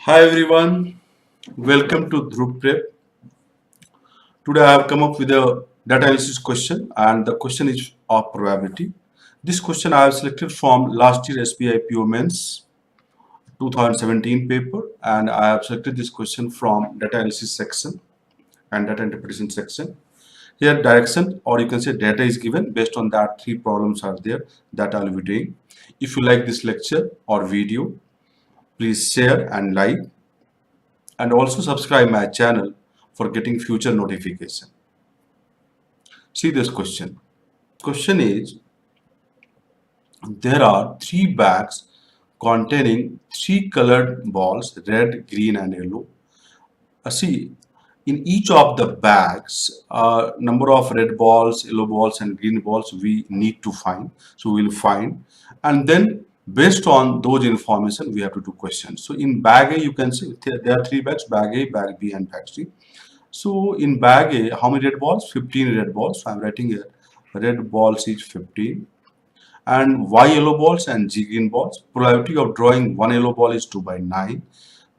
Hi everyone, welcome to Dhrubprep. Today I have come up with a data analysis question and the question is of probability. This question I have selected from last year SBI PO Mains 2017 paper and I have selected this question from data analysis section and data interpretation section. Here direction or you can say data is given based on that three problems are there that I will be doing. If you like this lecture or video, please share and like and also subscribe my channel for getting future notification. See this question. Question is, there are three bags containing three colored balls, red, green and yellow. See, in each of the bags, number of red balls, yellow balls and green balls we need to find. So we will find, and then based on those information we have to do questions. So in bag A you can see there are three bags, bag A, bag B and bag C. So in bag A, how many red balls? 15 red balls. So I'm writing here red balls is 15 and Y yellow balls and G green balls. Probability of drawing one yellow ball is 2 by 9.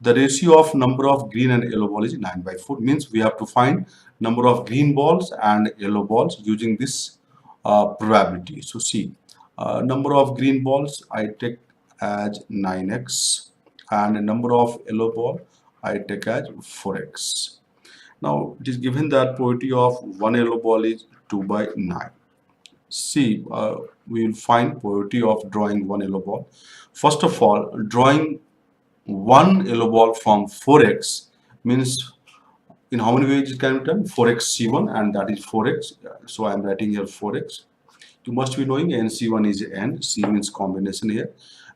The ratio of number of green and yellow ball is 9 by 4. Means we have to find number of green balls and yellow balls using this probability. So see, number of green balls I take as 9x and number of yellow ball I take as 4x. Now it is given that probability of one yellow ball is 2 by 9. See, we will find probability of drawing one yellow ball. First of all, drawing one yellow ball from 4x means in how many ways it can be done? 4x C1 and that is 4x. So I am writing here 4x. You must be knowing NC1 is N, C means combination here,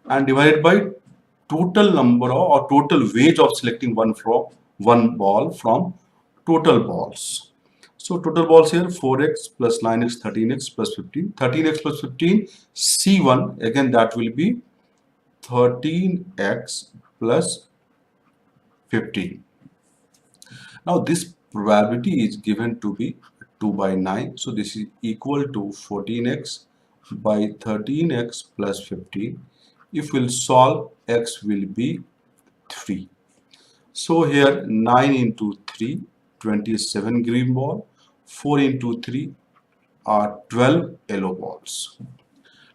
and divided by total number or total weight of selecting one ball from total balls. So total balls here 4x plus 9x 13x plus 15. 13x plus 15 C1 again that will be 13x plus 15. Now this probability is given to be 2 by 9. So this is equal to 14x by 13x plus 15. If we'll solve, x will be 3. So here 9 into 3, 27 green ball. 4 into 3 are 12 yellow balls.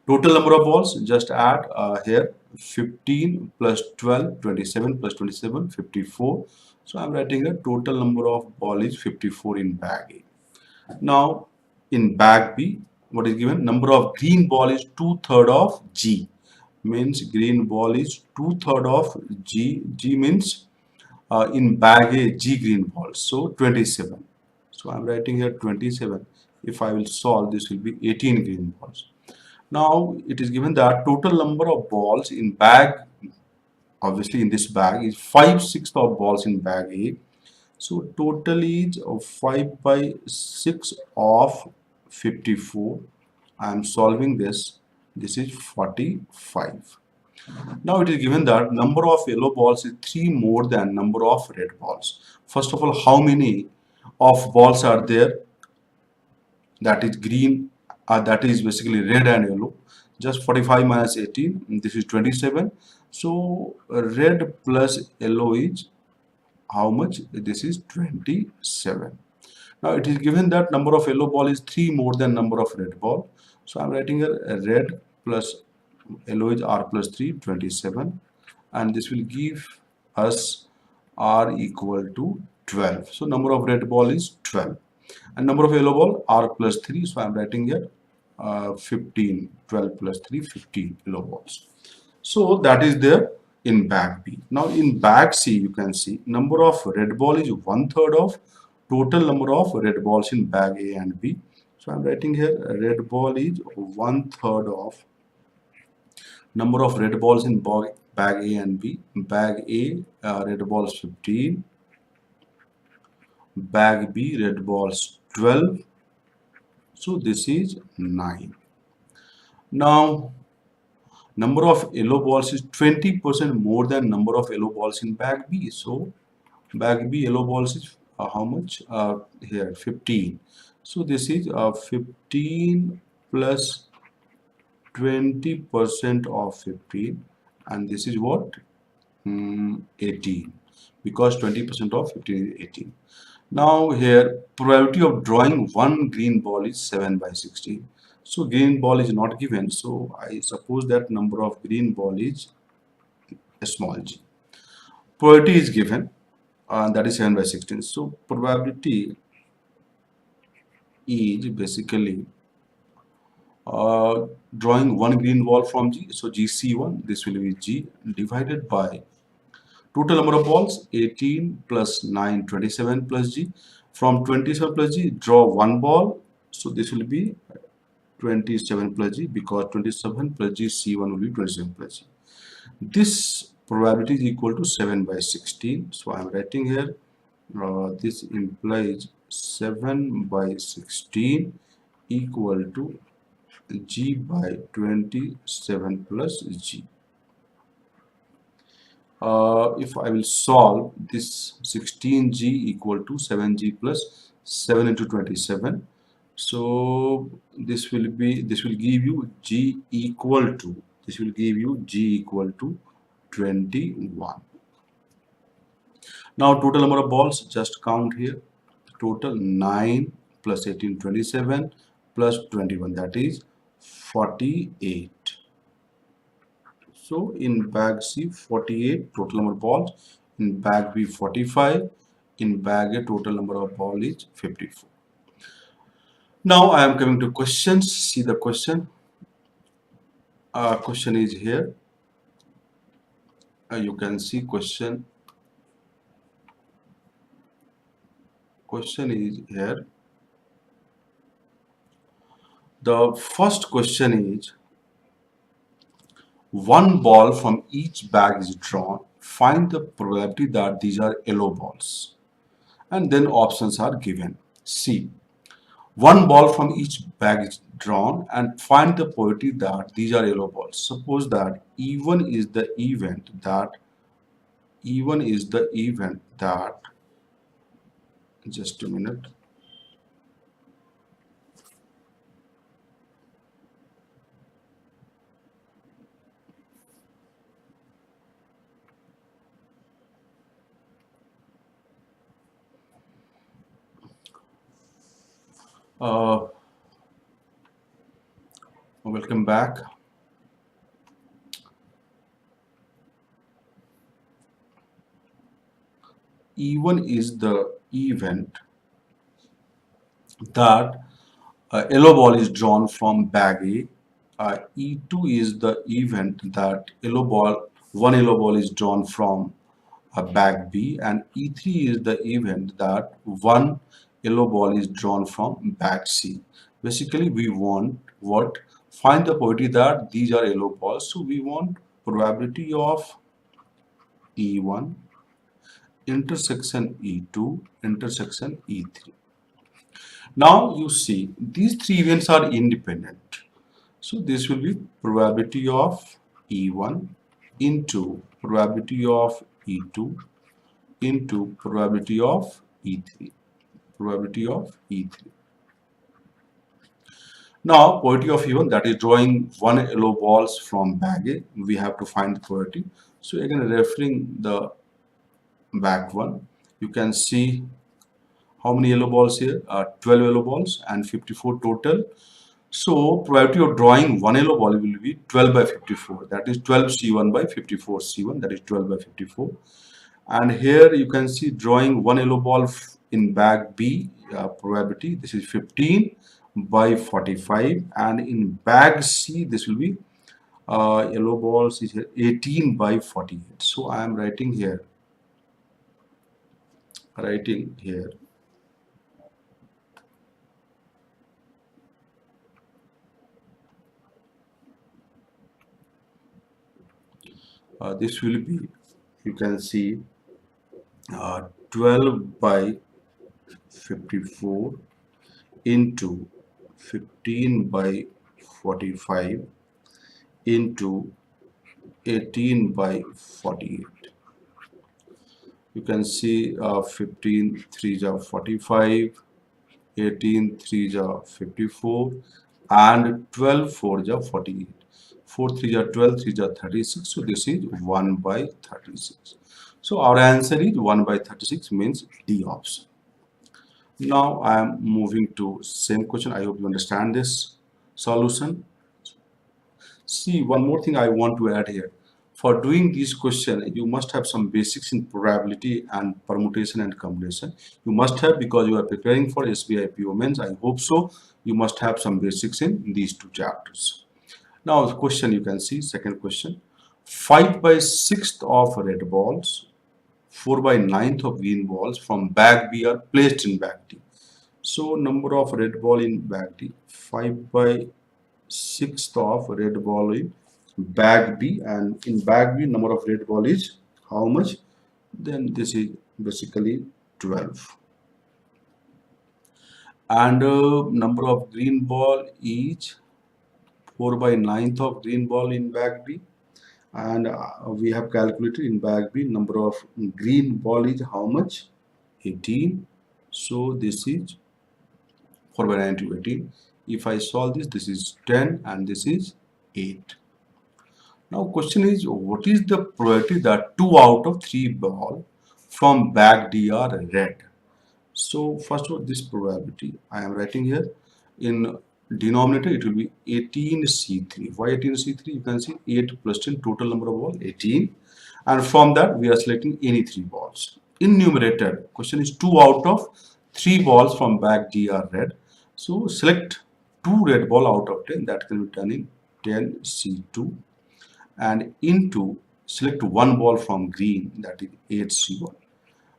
Total number of balls, just add here 15 plus 12, 27 plus 27, 54. So I'm writing a total number of ball is 54 in bag A. Now in bag B, what is given? Number of green ball is 2/3 of G. Means green ball is 2/3 of G. G means in bag A, G green balls. So 27. So I'm writing here 27. If I will solve, this will be 18 green balls. Now it is given that total number of balls in bag, obviously in this bag is 5/6 of balls in bag A. So total is 5 by 6 of 54. I am solving this. This is 45. Now it is given that number of yellow balls is 3 more than number of red balls. First of all, how many of balls are there? That is green, that is basically red and yellow. Just 45 minus 18, this is 27. So red plus yellow is how much? This is 27. Now it is given that number of yellow ball is 3 more than number of red ball. So I'm writing a red plus yellow is R plus 3, 27, and this will give us R equal to 12. So number of red ball is 12 and number of yellow ball R plus 3. So I'm writing here 15. 12 plus 3, 15 yellow balls. So that is there in bag B. Now in bag C you can see number of red ball is 1/3 of total number of red balls in bag A and B. So I'm writing here red ball is 1/3 of number of red balls in bag A and B. Bag A red balls 15, bag B red balls 12. So this is 9. Now number of yellow balls is 20% more than number of yellow balls in bag B. So bag B yellow balls is how much? Here 15. So this is 15 plus 20% of 15 and this is what? 18, because 20% of 15 is 18. Now here probability of drawing one green ball is 7 by 16. So green ball is not given, so I suppose that number of green ball is a small g. Probability is given, that is 7 by 16. So probability is basically drawing one green ball from G. So GC1, this will be G divided by total number of balls 18 plus 9, 27 plus G. From 27 plus G, draw one ball. So this will be 27 plus G, because 27 plus G, C1 will be 27 plus G. This probability is equal to 7 by 16. So I am writing here, this implies 7 by 16 equal to G by 27 plus G. If I will solve this, 16G equal to 7G plus 7 into 27. So this will give you G equal to, 21. Now total number of balls, just count here. Total 9 plus 18, 27 plus 21, that is 48. So in bag C 48 total number of balls, in bag B 45, in bag A total number of ball is 54. Now I am coming to questions. See the question. Question is here. You can see question. Question is here. The first question is, one ball from each bag is drawn. Find the probability that these are yellow balls. And then options are given. C. One ball from each bag is drawn and find the probability that these are yellow balls. Suppose that even is the event that just a minute. Welcome back. Even is the event that a yellow ball is drawn from bag A. E2 is the event that one yellow ball is drawn from bag B, and E3 is the event that one yellow ball is drawn from bag C. Basically, we want what? Find the probability that these are yellow balls. So we want probability of E1 intersection E2 intersection E3. Now you see these three events are independent. So this will be probability of E1 into probability of E2 into probability of E3. Probability of E3. Now probability of E1, that is drawing one yellow balls from bag A, we have to find the probability. So again, referring the back one, you can see how many yellow balls here? 12 yellow balls and 54 total. So probability of drawing one yellow ball will be 12 by 54. That is 12 C1 by 54 C1. That is 12 by 54. And here you can see drawing one yellow ball in bag B, probability. This is 15 by 45. And in bag C, this will be yellow balls is 18 by 48. So I am writing here. This will be, you can see, 12 by 54 into 15 by 45 into 18 by 48. You can see 15 3s are 45, 18 3s are 54, and 12 4s are 48. 4 3 are 12, 3 are 36. So this is 1 by 36. So our answer is 1 by 36 means D option. Now I am moving to same question. I hope you understand this solution. See, one more thing I want to add here. For doing this question, you must have some basics in probability and permutation and combination. You must have, because you are preparing for SBI PO Mains. I hope so. You must have some basics in these two chapters. Now, the question you can see, second question. 5 by 6th of red balls, 4 by 9th of green balls from bag B are placed in bag D. So, number of red ball in bag D, 5 by 6th of red ball in bag B, and in bag B number of red ball is how much? Then this is basically 12, and number of green ball is 4 by 9th of green ball in bag B, and we have calculated in bag B number of green ball is how much? 18. So this is 4 by 9 to 18. If I solve this, this is 10 and this is 8. Now question is, what is the probability that 2 out of 3 ball from bag D are red? So first of all, this probability I am writing here in denominator, it will be 18C3. Why 18C3? You can see 8 plus 10, total number of balls 18, and from that we are selecting any 3 balls. In numerator, question is 2 out of 3 balls from bag D are red. So select 2 red ball out of 10, that can be done in 10C2, and into select 1 ball from green, that is 8C1,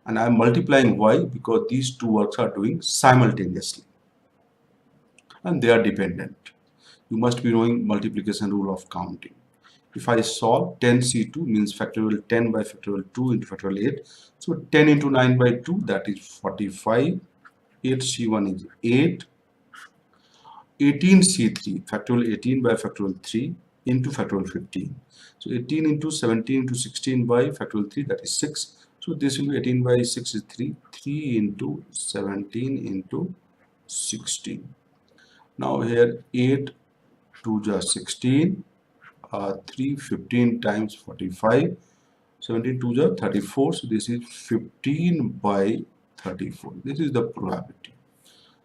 and I am multiplying. Why? Because these two works are doing simultaneously and they are dependent. You must be knowing multiplication rule of counting. If I solve, 10C2 means factorial 10 by factorial 2 into factorial 8. So 10 into 9 by 2, that is 45. 8C1 is 8. 18C3, factorial 18 by factorial 3 into factorial 15. So 18 into 17 into 16 by factorial 3, that is 6. So this will be 18 by 6 is 3. 3 into 17 into 16. Now here 8 2 just 16. 3 15 times 45. 17 2 just 34. So this is 15 by 34. This is the probability.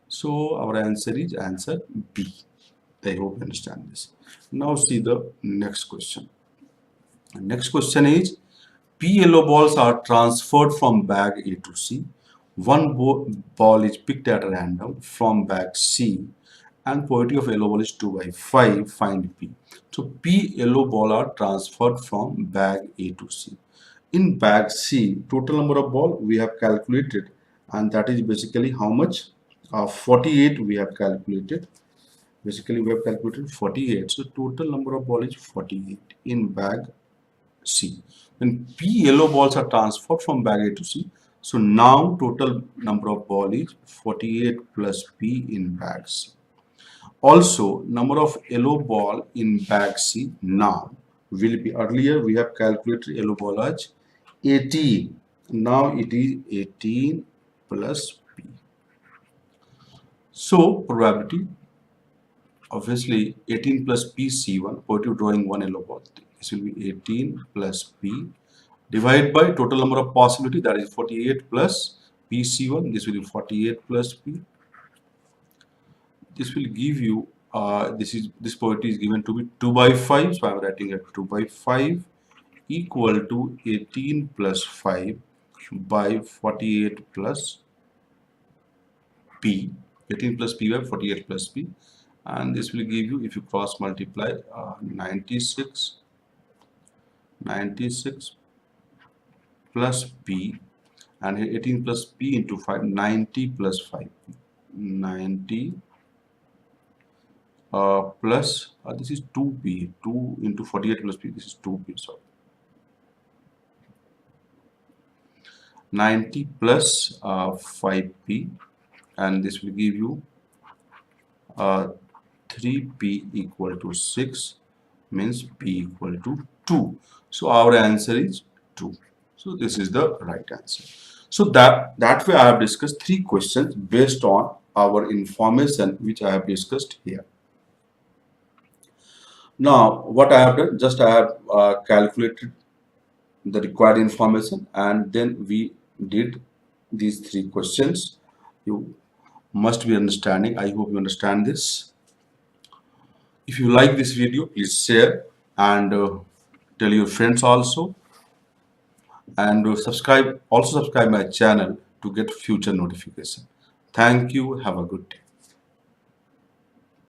So our answer is answer B. I hope you understand this. Now see the next question. The next question is, P yellow balls are transferred from bag A to C. One ball is picked at random from bag C, and probability of yellow ball is 2 by 5. Find P. So P yellow ball are transferred from bag A to C. In bag C, total number of ball we have calculated, and that is basically how much? 48 we have calculated. Basically we have calculated 48. So total number of ball is 48 in bag C. When P yellow balls are transferred from bag A to C, so now total number of ball is 48 plus P in bag C. Also, number of yellow ball in bag C now will be, earlier we have calculated yellow ball as 18. Now it is 18 plus P. So probability, obviously 18 plus P C1, positive drawing one yellow ball. This will be 18 plus P divided by total number of possibility, that is 48 plus P C1. This will be 48 plus P. This will give you this probability is given to be 2 by 5. So I am writing it 2 by 5 equal to 18 plus 5 by 48 plus P. 18 plus P by 48 plus P, and this will give you, if you cross multiply, 96 plus P, and 18 plus P into 5, 90 plus 5, 90 plus this is 2P, 2 into 48 plus P, this is 2P, sorry, 90 plus 5P, and this will give you 3P equal to 6, means P equal to 2. So our answer is 2. So this is the right answer. So that way I have discussed 3 questions based on our information which I have discussed here. Now what I have done, just I have calculated the required information, and then we did these three questions. You must be understanding. I hope you understand this. If you like this video, please share and tell your friends also, and subscribe, also subscribe my channel to get future notification. Thank you. Have a good day.